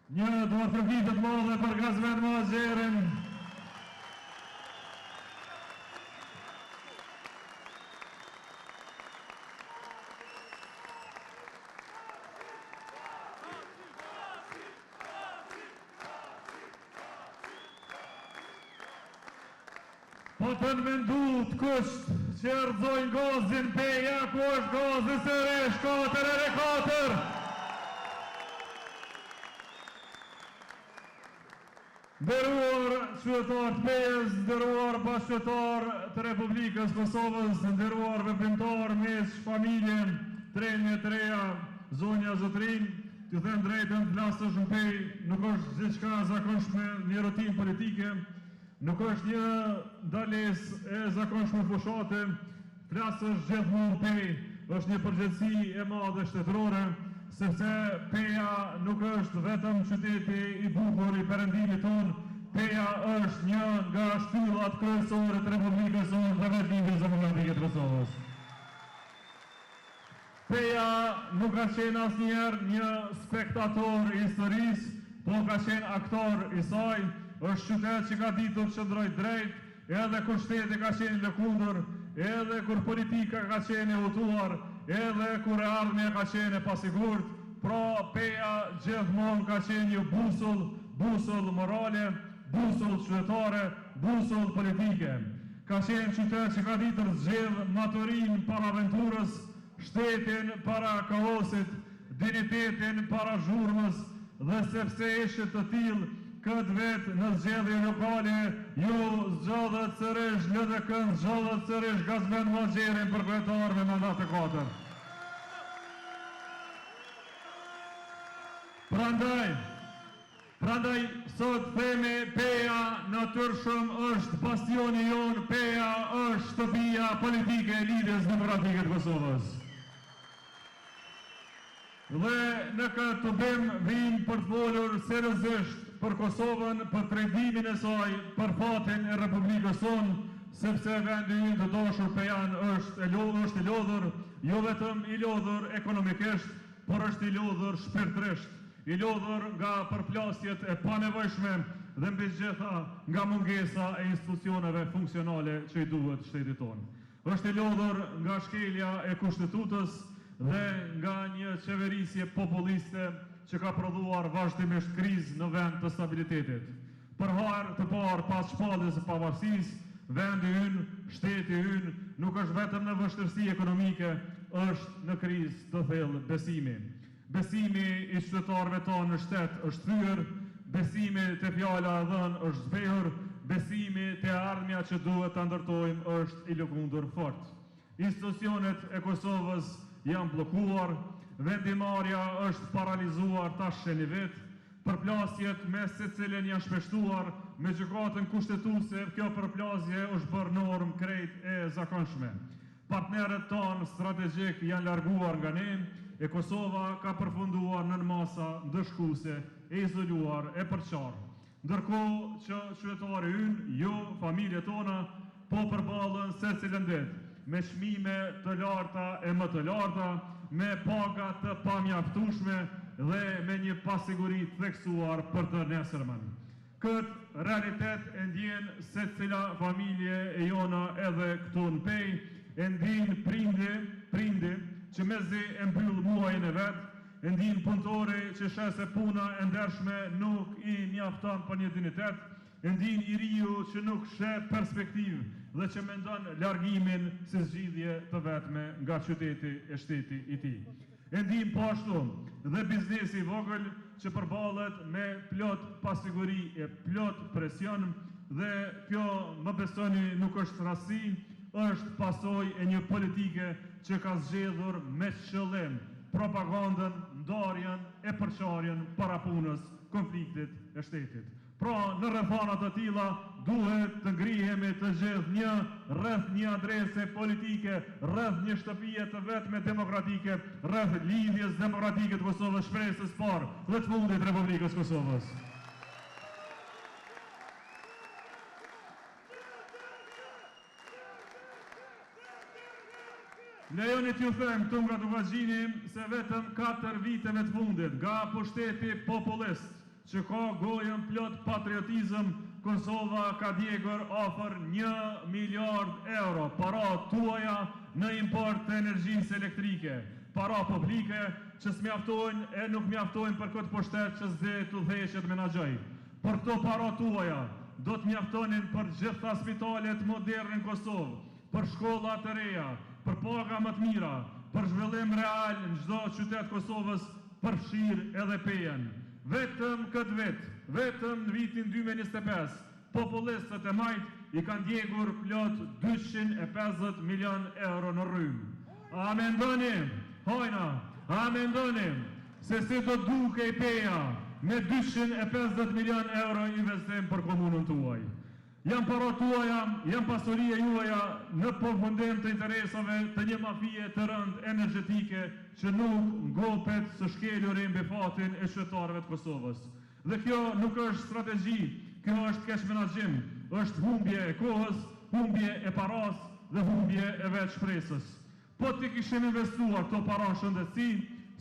Një duartërvit të madhe për Gazvend Muhaxherin. Po të nëmendut kusht që rëzojnë gazin peja, ku është gazin sërish 4-4. Nderuar qytetar të Pejës, nderuar bashkëtar të Republikës Kosovës, nderuar veprimtar mes familje, trenje të reja, zonja Zotrin, t'ju them drejtën, flasësh në Pejë, nuk është gjithçka zakonshme një rotin politike, nuk është një ndales e zakonshme fushate, flasësh gjithmonë në Pejë, është një përgjegjësi e madhe shtetërore, sepse Peja nuk është vetëm qyteti i bukur i perëndimit tonë, Peja është një nga shtyllat kryesore të Republikës sonë dhe Vendimit Demokratike të Kosovës. Peja nuk ka qenë asnjëherë një spektator i historisë, po ka qenë aktor i saj, është qytet që ka ditur të qëndrojë drejt, edhe kur shteti ka qenë lëkundur, edhe kur politika ka qenë e hutuar, edhe kur ardhmja ka qenë e pasigurt, pra Peja gjithmonë ka qenë një busull morale, busull qytetare, busull politike. Ka qenë qytet që ka ditur zgjedh maturin para aventurës, shtetin para kaosit, dinitetin para zhurmës, dhe sepse ishte të tillë këtë vetë në zgjedhje lokale, ju zgjodhët sërish LDK-n, zgjodhët sërish Gazvend Muhaxherin për kryetar me mandat të 4. Prandaj, sot themi Peja natyrshëm është bastioni jonë, Peja është shtëpia politike e Lidhjes Demokratike të Kosovës. Dhe në këtë të bim vim për të folur seriozisht për Kosovën, për trajtimin e saj, për fatin e Republikës sonë, sepse vendi ynë të dashur Pejan është i lodhur, jo vetëm i lodhur ekonomikisht, por është i lodhur shpirtërisht, i lodhur nga përplasjet e panevojshme dhe mbi gjitha nga mungesa e institucioneve funksionale që i duhet shtetit tonë. Është i lodhur nga shkelja e kushtetutës dhe nga një qeverisje populiste që ka prodhuar vazhdimisht krizë në vend të stabilitetit. Për herë të parë pas shpalljes së pavarësisë, vendi ynë, shteti ynë nuk është vetëm në vështirësi ekonomike, është në krizë të thellë besimi. Besimi i qytetarëve tonë në shtet është thyer, besimi te fjala e dhënë është zbehur, besimi te ardhmja që duhet ta ndërtojmë është i lëkundur fort. Institucionet e Kosovës janë bllokuar, vendimarrja është paralizuar tash në vit, përplasjet me secilin janë shpeshtuar, me gjykatën kushtetuese kjo përplasje është bërë normë krejt e zakonshme. Partnerët tonë strategjik janë larguar nga ne, e Kosova ka përfunduar në masa ndëshkuese, e izoluar, e përqarë. Ndërkohë që qytetari ynë, jo familjet tona, po përballën secilën ditë, me çmime të larta e më të larta, me paga të pamjaftueshme dhe me një pasiguri të theksuar për të nesërmen. Këtë realitet e ndjen secila familje e jona edhe këtu në Pejë, e ndjen prindi që mezi e mbyll muajin e vet, e ndjen punëtori që sheh se puna e ndershme nuk i mjafton për një dinitet, e ndjen i riu që nuk sheh perspektivë dhe që mendon largimin si zgjidhje të vetme nga qyteti e shteti i tij. E ndjen po ashtu dhe biznesi i vogël që përballet me plot pasiguri e plot presion, dhe kjo, më besoni, nuk është rasti, është pasojë e një politike që ka zgjedhur me qëllim propagandën, ndarjen e përçarjen para punës, konfliktit e shtetit. Pra, në rrethana të tilla duhet të ngrihemi të gjithë rreth një adrese politike, rreth një shtëpie të vetme demokratike, rreth Lidhjes Demokratike të Kosovës, shpresës parë dhe të fundit Republikës Kosovës. Lejoni t'ju them këtu nga Dukagjini se vetëm 4 viteve të fundit nga pushteti populist që ka gojën plot patriotizëm, Kosova ka djegër ofër 1 miliard euro para tuaja në import të energjisë elektrike, para publike që s'mjaftojnë e nuk mjaftojnë për këtë pushtet që s'de të dheshet menaxhoj. Për këto para tuaja do të mjaftonin për gjitha spitalet moderne në Kosovë, për shkolla të reja, për paga më të mira, për zhvillim real në çdo qytet Kosovës, përfshirë edhe pejen. Vetëm këtë vit, vetëm në vitin 2025, popullistët e majt i kanë djegur plot 250 milion euro në rrymë. A mendonim, hojna, a mendonim se si do duke i peja me 250 milion euro investim për komunën tuaj? Jam para tuaja, jam pasuria juaja në përfundim të interesave të një mafie të rënd energetike që nuk ngopet së shkeljurin mbi fatin e qytetarëve të Kosovës. Dhe kjo nuk është strategji, kjo është keq menaxhim, është humbje e kohës, humbje e paras dhe humbje e vetë shpresës. Po të kishim investuar këto para në shëndetësi,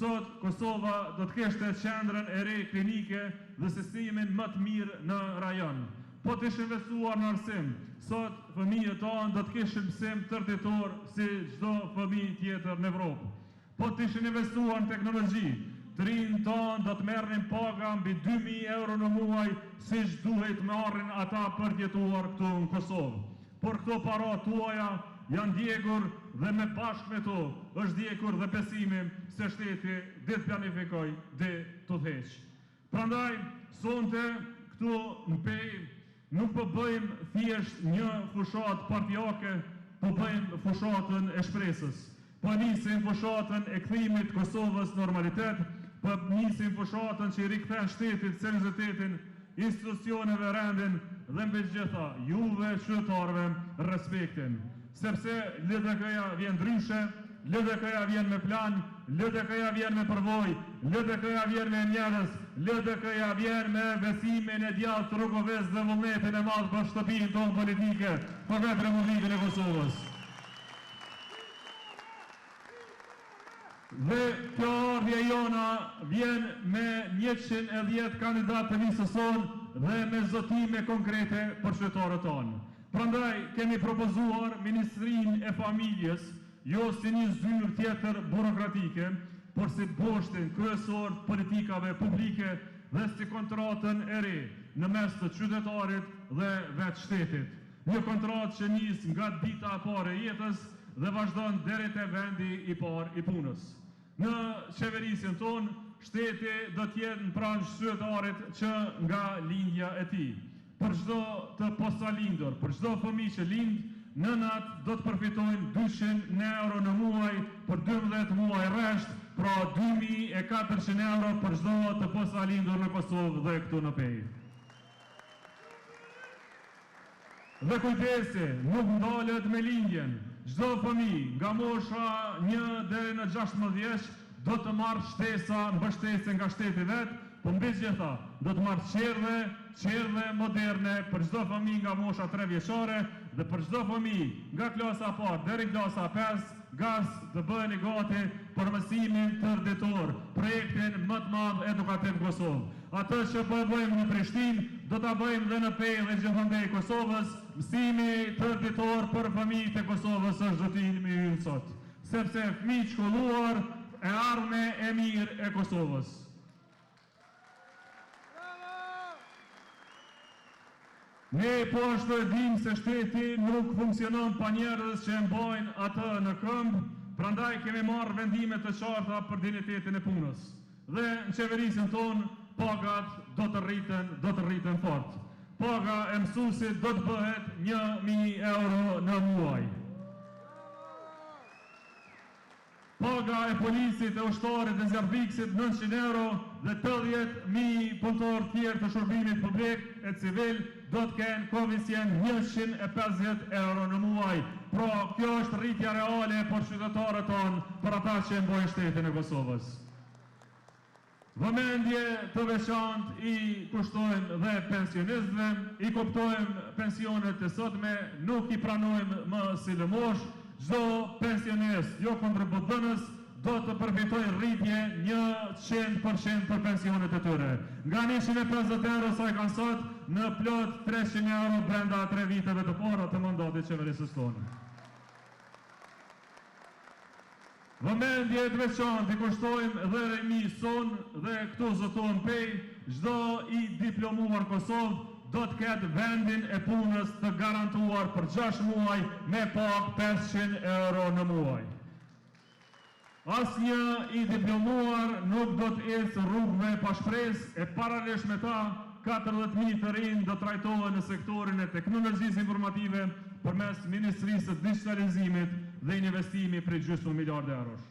sot Kosova do të kishte qendrën e re klinike dhe sistemin më të mirë në rajon. Po të ishë investuar në arsim, sot fëmijët tonë do të kishë mësim tërditor si çdo fëmijë tjetër në Evropë. Po të ishë investuar në teknologji, të rinë tonë do të merrin paga mbi 2.000 euro në muaj, si që duhet marrin ata për tjetuar këtu në Kosovë. Por këto para tuaja janë djegur dhe me bashkë me to është djegur dhe besimi se shteti ditë planifikoj dhe të dheqë. Prandaj, sonte këtu në pej, nuk po bëjmë thjesht një fushat partijake, po bëjmë fushatën e shpresës. Po nisim fushatën e kthimit Kosovës normalitet, po nisim fushatën që i rikthen shtetit, seriozitetin, institucioneve rendin dhe mbi gjitha juve qytetarëve respektin. Sepse LDK-ja vjen ndryshe, LDK-ja vjen me plan, LDK-ja vjen me përvojë, LDK-ja vjen me njerëz, LDK-ja vjen me besimin e djathtë rrugoves dhe vullnetin e madh për shtëpinë tonë politike, për vetë Republikën e Kosovës. Dhe kjo ardhje jona vjen me 110 kandidatë të listës sonë dhe me zotime konkrete për qytetarët tonë. Prandaj kemi propozuar Ministrinë e Familjes, jo si një zyrë tjetër burokratike, por si boshtin kryesor të politikave publike dhe si kontratën e re në mes të qytetarit dhe vetë shtetit. Një kontratë që nis nga dita e parë e jetës dhe vazhdon deri te vendi i parë i punës. Në qeverisjen tonë, shteti do të jetë në pranë qytetarit që nga lindja e tij. Për çdo të posalindur, për çdo fëmijë që lind, nënat do të përfitojnë 200 euro në muaj për 12 muaj rresht, pra 2.400 euro për çdo të posalindur në Kosovë dhe këtu në pej. Dhe kujdesi, nuk ndalet me lindjen. Çdo fëmijë nga mosha 1 deri në 16 vjeç do të marrë shtesa, mbështetje nga shteti vet, po mbi gjitha do të marrë qerdhe moderne për çdo fëmijë nga mosha 3 vjeçare dhe për çdo fëmijë nga klasa e parë deri në klasa 5, gas të bëheni gati për mësimin tërditor, projektin më të madh edukativ në Kosovë. Atë që po e bëjmë në Prishtinë, do ta bëjmë dhe në Pejë dhe gjithandej Kosovës. Mësimi tërditor për fëmijët e Kosovës është zotimi ynë sot, sepse fëmijë shkolluar e ardhme e mirë e Kosovës. Ne po ashtu e dim se shteti nuk funksionon pa njerëz që e mbajnë atë në këmbë, prandaj kemi marrë vendime të qarta për dinjitetin e punës. Dhe në qeverisjen tonë pagat do të rriten fort. Paga e mësuesit do të bëhet 1.000 euro në muaj. Paga e polisit, e ushtarit, e zjarfiksit 900 euro dhe 80.000 punëtor tjerë të shërbimit publik e civil do të kenë koeficient 150 euro në muaj. Pra, kjo është rritja reale për qytetarët tonë, për ata që e mbojnë shtetin e Kosovës. Vëmendje të veçantë i kushtojmë dhe pensionistëve, i kuptojmë pensionet e sotme, nuk i pranojmë më si lëmosh. Çdo pensionist, jo kontributdhënës, do të përfitojnë rritje 100% për pensionet e tyre. Nga 150 euro sa i kanë sot, në plot 300 euro brenda 3 viteve të para të mandatit qeverisë tonë. Vëmendje të veçantë i kushtojmë dhe Remi Son dhe këtu zoton Pej, çdo i diplomuar Kosovë do të ketë vendin e punës të garantuar për 6 muaj me pak 500 euro në muaj. Asnjë i diplomuar nuk do të ecë rrugëve pa shpresë e paralelisht me ta 40.000 të rinj do trajtohen në sektorin e teknologjisë informative përmes Ministrisë së Digitalizimit dhe investimi për gjysmë miliardë eurosh.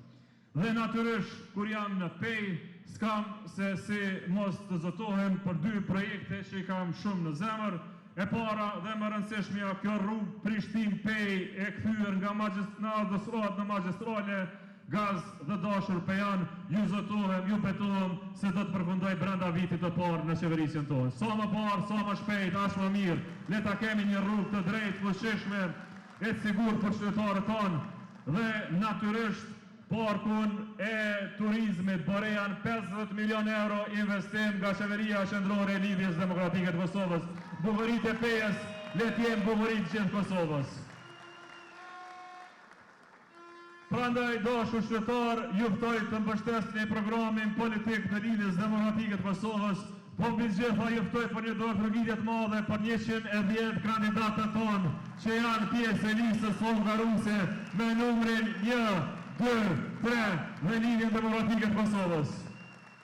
Dhe natyrisht, kur jam në Pej, s'kam se si mos të zotohem për 2 projekte që i kam shumë në zemër. E para dhe më rëndësishmja kjo rrugë Prishtinë-Pej e kthyer nga magistrat në magistrale, gaz dhe dashur Pejan, ju zotohem, ju betohem se do të përfundoj brenda vitit të parë në qeverisjen tonë. Sa më parë, sa më shpejt, aq më mirë, le ta kemi një rrugë të drejtë, fuqishme, e sigurt për qytetarët tonë dhe natyrisht parkun e turizmit Borejan 50 milion euro investim nga qeveria qendrore e Lidhjes Demokratike të Kosovës. Bukurit e Pejës, le të jenë bukurit gjithë Kosovës. Prandaj dashur qytetar, ju ftoj të mbështesni programin politik të Lidhjes Demokratike të Kosovës, po mbi gjitha ju ftoj për një dorë përgjigje të madhe për 110 kandidatët tonë që janë pjesë e listës hongaruse me numrin 1, 2, 3 dhe Lidhjen Demokratike të Kosovës.